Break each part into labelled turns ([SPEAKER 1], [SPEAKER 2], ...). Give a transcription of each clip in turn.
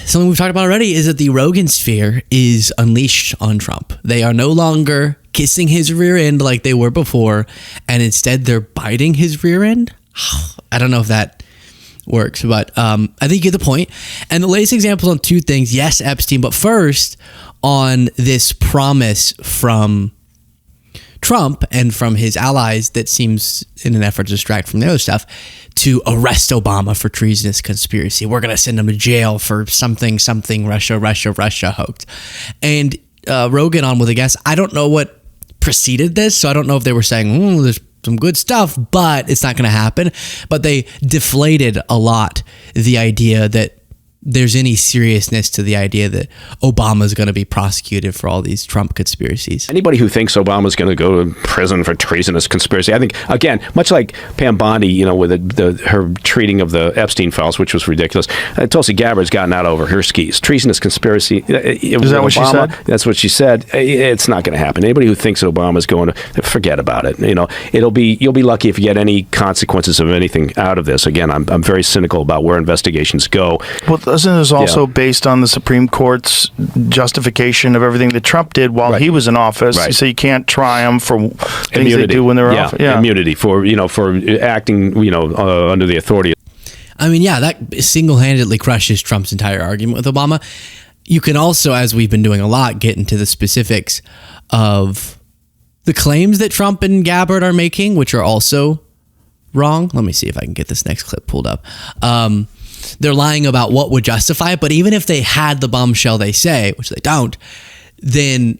[SPEAKER 1] something we've talked about already is that the Rogan sphere is unleashed on Trump. They are no longer kissing his rear end like they were before, and instead they're biting his rear end. I don't know if that works, but I think you get the point. And the latest examples on two things. Yes, Epstein, but first on this promise from Trump and from his allies that seems in an effort to distract from the other stuff to arrest Obama for treasonous conspiracy. We're going to send him to jail for something, Russia hoax. And Rogan on with a guest. I don't know what preceded this, so I don't know if they were saying, there's some good stuff, but it's not going to happen. But they deflated a lot the idea that there's any seriousness to the idea that Obama's going to be prosecuted for all these Trump conspiracies.
[SPEAKER 2] Anybody who thinks Obama's going to go to prison for treasonous conspiracy, I think, again, much like Pam Bondi, with her treating of the Epstein files, which was ridiculous, Tulsi Gabbard's gotten out over her skis. Treasonous conspiracy.
[SPEAKER 3] Is that what she said?
[SPEAKER 2] That's what she said. It's not going to happen. Anybody who thinks that Obama's going to, forget about it. You'll be lucky if you get any consequences of anything out of this. Again, I'm very cynical about where investigations go.
[SPEAKER 3] Well, isn't this also based on the Supreme Court's justification of everything that Trump did while he was in office?
[SPEAKER 2] Right.
[SPEAKER 3] So you can't try them for things
[SPEAKER 2] immunity.
[SPEAKER 3] they do when they're off.
[SPEAKER 2] Yeah, immunity for acting under the authority.
[SPEAKER 1] I mean, that single-handedly crushes Trump's entire argument with Obama. You can also, as we've been doing a lot, get into the specifics of the claims that Trump and Gabbard are making, which are also wrong. Let me see if I can get this next clip pulled up. They're lying about what would justify it, but even if they had the bombshell they say, which they don't, then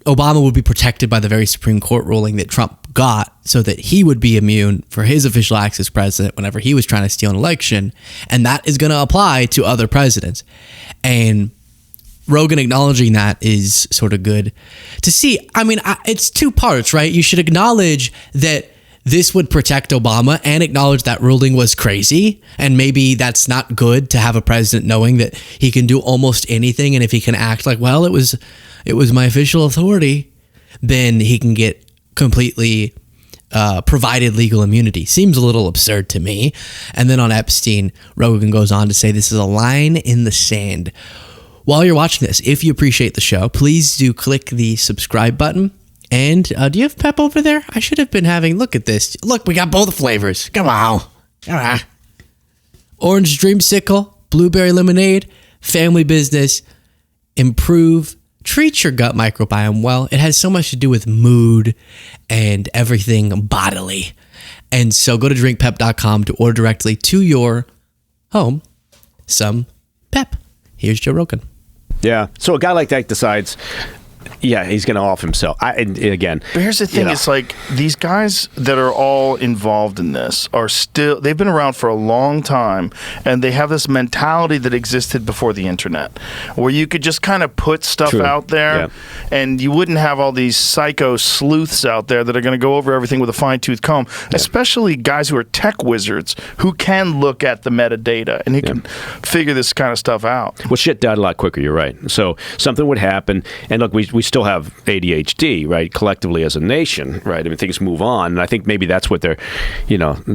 [SPEAKER 1] Obama would be protected by the very Supreme Court ruling that Trump got so that he would be immune for his official acts as president whenever he was trying to steal an election. And that is going to apply to other presidents. And Rogan acknowledging that is sort of good to see. I mean, it's two parts, right? You should acknowledge that this would protect Obama and acknowledge that ruling was crazy. And maybe that's not good to have a president knowing that he can do almost anything. And if he can act like, well, it was my official authority, then he can get completely provided legal immunity. Seems a little absurd to me. And then on Epstein, Rogan goes on to say this is a line in the sand. While you're watching this, if you appreciate the show, please do click the subscribe button. And do you have pep over there? I should have been having, look at this. Look, we got both flavors. Come on. Orange dreamsicle, blueberry lemonade, family business, improve, treat your gut microbiome well. It has so much to do with mood and everything bodily. And so go to drinkpep.com to order directly to your home some pep. Here's Joe Rogan.
[SPEAKER 2] Yeah. So a guy like that decides, he's going to off himself. And again,
[SPEAKER 3] but here's the thing: it's like these guys that are all involved in this they've been around for a long time, and they have this mentality that existed before the internet, where you could just kind of put stuff out there, and you wouldn't have all these psycho sleuths out there that are going to go over everything with a fine-tooth comb. Especially guys who are tech wizards who can look at the metadata and he can figure this kind of stuff out.
[SPEAKER 2] Well, shit died a lot quicker. You're right. So something would happen, and look, we still have ADHD, right? Collectively as a nation, right? I mean, things move on, and I think maybe that's what they're,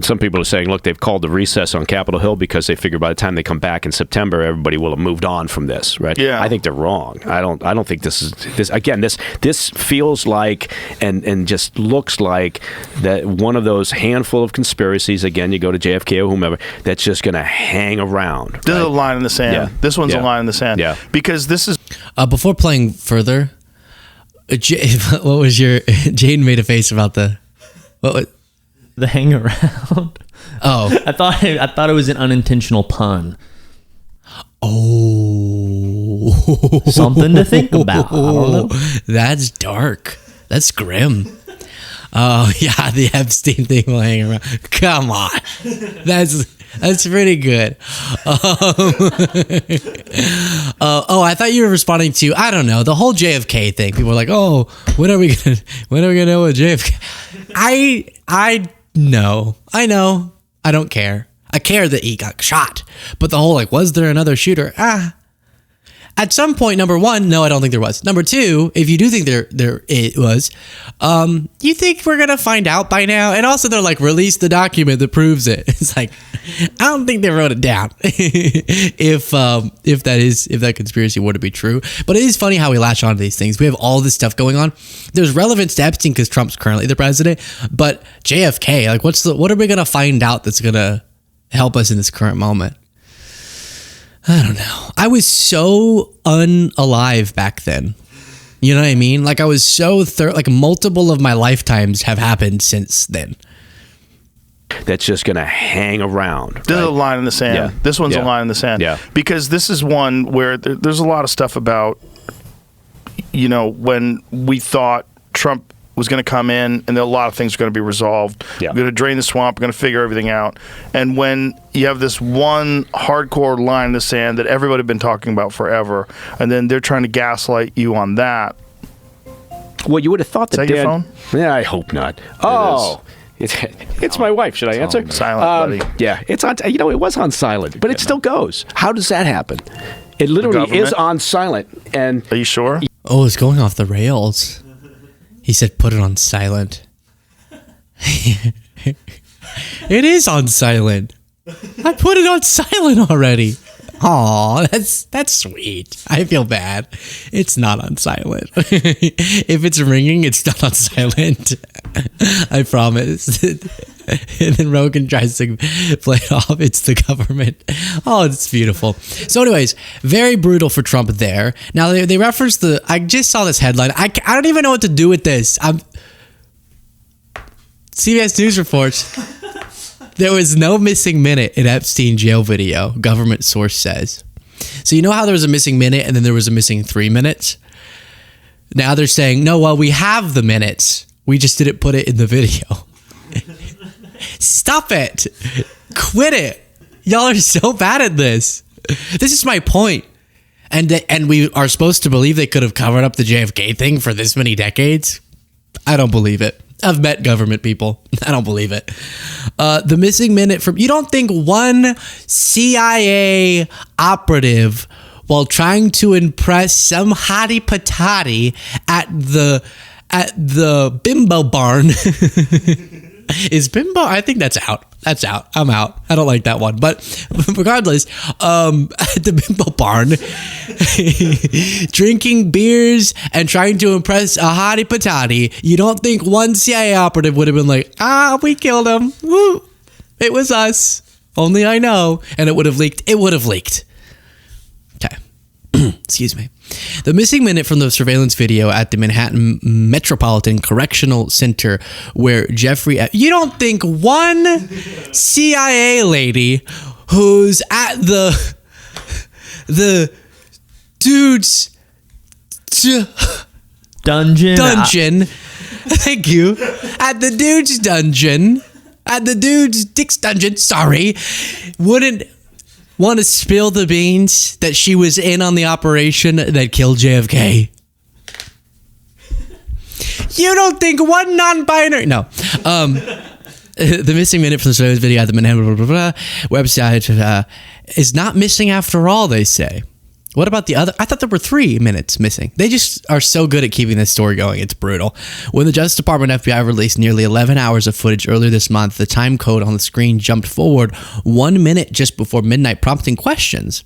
[SPEAKER 2] some people are saying, look, they've called the recess on Capitol Hill because they figure by the time they come back in September, everybody will have moved on from this, right?
[SPEAKER 3] Yeah.
[SPEAKER 2] I think they're wrong. I don't think this feels like and just looks like that one of those handful of conspiracies. Again, you go to JFK or whomever, that's just going to hang around.
[SPEAKER 3] This is a line in the sand.
[SPEAKER 2] Yeah.
[SPEAKER 3] This one's a line in the sand.
[SPEAKER 2] Yeah.
[SPEAKER 3] Because this is
[SPEAKER 1] before playing further. What was your Jane made a face about the
[SPEAKER 4] hang around?
[SPEAKER 1] Oh,
[SPEAKER 4] I thought it was an unintentional pun.
[SPEAKER 1] Oh,
[SPEAKER 4] something to think about. I don't know.
[SPEAKER 1] That's dark. That's grim. Oh yeah, the Epstein thing will hang around. Come on, that's pretty good. I thought you were responding to, I don't know, the whole JFK thing. People were like, "Oh, when are we gonna know with JFK?" I know. I don't care. I care that he got shot, but the whole was there another shooter? At some point, number one, no, I don't think there was. Number two, if you do think there it was, you think we're gonna find out by now? And also, they're like, release the document that proves it. It's like, I don't think they wrote it down. if that conspiracy were to be true, but it is funny how we latch onto these things. We have all this stuff going on. There's relevance to Epstein because Trump's currently the president, but JFK, like, what are we gonna find out that's gonna help us in this current moment? I don't know. I was so unalive back then. You know what I mean? Like, I was so like multiple of my lifetimes have happened since then.
[SPEAKER 2] That's just going to hang around.
[SPEAKER 3] This is a line in the sand.
[SPEAKER 2] Yeah.
[SPEAKER 3] This one's a
[SPEAKER 2] Yeah.
[SPEAKER 3] line in the sand.
[SPEAKER 2] Yeah.
[SPEAKER 3] Because this is one where there's a lot of stuff about, when we thought Trump was going to come in and a lot of things are going to be resolved.
[SPEAKER 2] Yeah.
[SPEAKER 3] We're going to drain the swamp. We're going to figure everything out. And when you have this one hardcore line in the sand that everybody had been talking about forever, and then they're trying to gaslight you on that.
[SPEAKER 2] Well, you would have thought that.
[SPEAKER 3] Is that your phone?
[SPEAKER 2] Yeah, I hope not. It's my wife. Should I answer?
[SPEAKER 3] Silent, buddy.
[SPEAKER 2] Yeah, it's on. It was on silent, but it still goes. How does that happen? It literally is on silent. And
[SPEAKER 3] are you sure?
[SPEAKER 1] Oh, it's going off the rails. He said, put it on silent. It is on silent. I put it on silent already. Aw, that's sweet. I feel bad. It's not on silent. If it's ringing, it's not on silent. I promise. And then Rogan tries to play it off. It's the government. Oh, it's beautiful. So anyways, very brutal for Trump there. Now, they reference I just saw this headline. I don't even know what to do with this. CBS News reports there was no missing minute in Epstein jail video, government source says. So you know how there was a missing minute and then there was a missing 3 minutes? Now they're saying, no, well, we have the minutes. We just didn't put it in the video. Stop it. Quit it. Y'all are so bad at this. This is my point. And we are supposed to believe they could have covered up the JFK thing for this many decades? I don't believe it. I've met government people. I don't believe it. The missing minute from... You don't think one CIA operative, while trying to impress some hottie patati at the bimbo barn... Is bimbo? I think that's out. That's out. I'm out. I don't like that one. But regardless, at the bimbo barn, drinking beers and trying to impress a hottie patati, you don't think one CIA operative would have been like, we killed him. Woo. It was us. Only I know. And it would have leaked. It would have leaked. Okay. Excuse me. The missing minute from the surveillance video at the Manhattan Metropolitan Correctional Center where you don't think one CIA lady who's at the dude's dungeon, thank you, at the dude's dick's dungeon, sorry, wouldn't want to spill the beans that she was in on the operation that killed JFK? You don't think one non-binary... No. The missing minute from the surveillance video at the Manhattan website is not missing after all, they say. What about the other? I thought there were 3 minutes missing. They just are so good at keeping this story going. It's brutal. When the Justice Department FBI released nearly 11 hours of footage earlier this month, the time code on the screen jumped forward 1 minute just before midnight, prompting questions.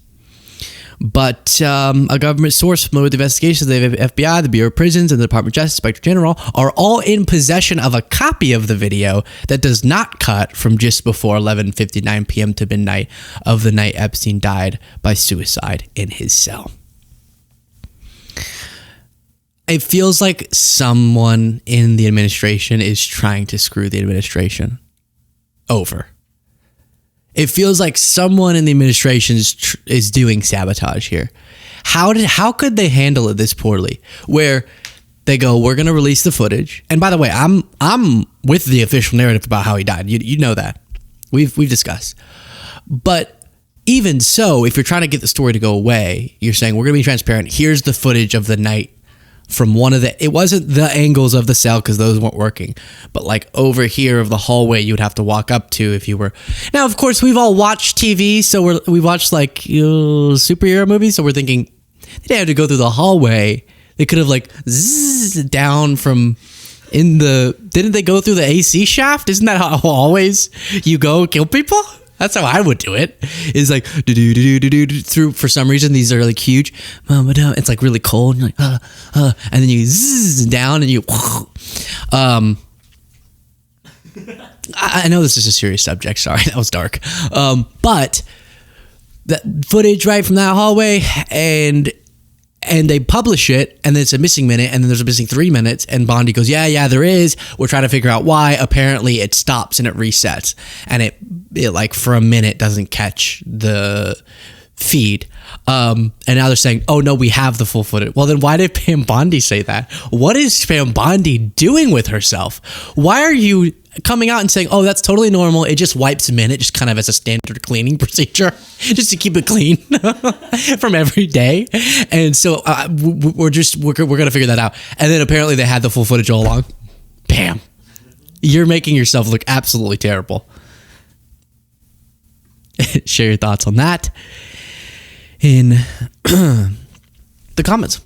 [SPEAKER 1] But a government source familiar with the investigations of the FBI, the Bureau of Prisons, and the Department of Justice Inspector General are all in possession of a copy of the video that does not cut from just before 11:59 p.m. to midnight of the night Epstein died by suicide in his cell. It feels like someone in the administration is trying to screw the administration over. It feels like someone in the administration is doing sabotage here. How could they handle it this poorly? Where they go, we're going to release the footage. And by the way, I'm with the official narrative about how he died. You know that. We've discussed. But even so, if you're trying to get the story to go away, you're saying we're going to be transparent. Here's the footage of the night from one of it wasn't the angles of the cell because those weren't working, but like over here of the hallway you would have to walk up to if you were. Now, of course, we've all watched TV, so we watched like superhero movies, so we're thinking They didn't have to go through the hallway. They could have like zzz down from in the. Didn't they go through the AC shaft? Isn't that how always you go kill people? That's how I would do it. Is like through. For some reason, these are like huge. It's like really cold. And you're like and then you zzz down and you. I know this is a serious subject. Sorry, that was dark. But that footage right from that hallway, and they publish it, and then it's a missing minute, and then there's a missing 3 minutes, and Bondi goes, yeah, there is. We're trying to figure out why. Apparently, it stops and it resets, and it like for a minute doesn't catch the feed. And now they're saying, oh no, we have the full footage. Well, then why did Pam Bondi say that? What is Pam Bondi doing with herself? Why are you coming out and saying, oh, that's totally normal, it just wipes a minute, just kind of as a standard cleaning procedure, just to keep it clean from every day? And so we're gonna figure that out. And then apparently they had the full footage all along. Bam, you're making yourself look absolutely terrible. Share your thoughts on that in the comments.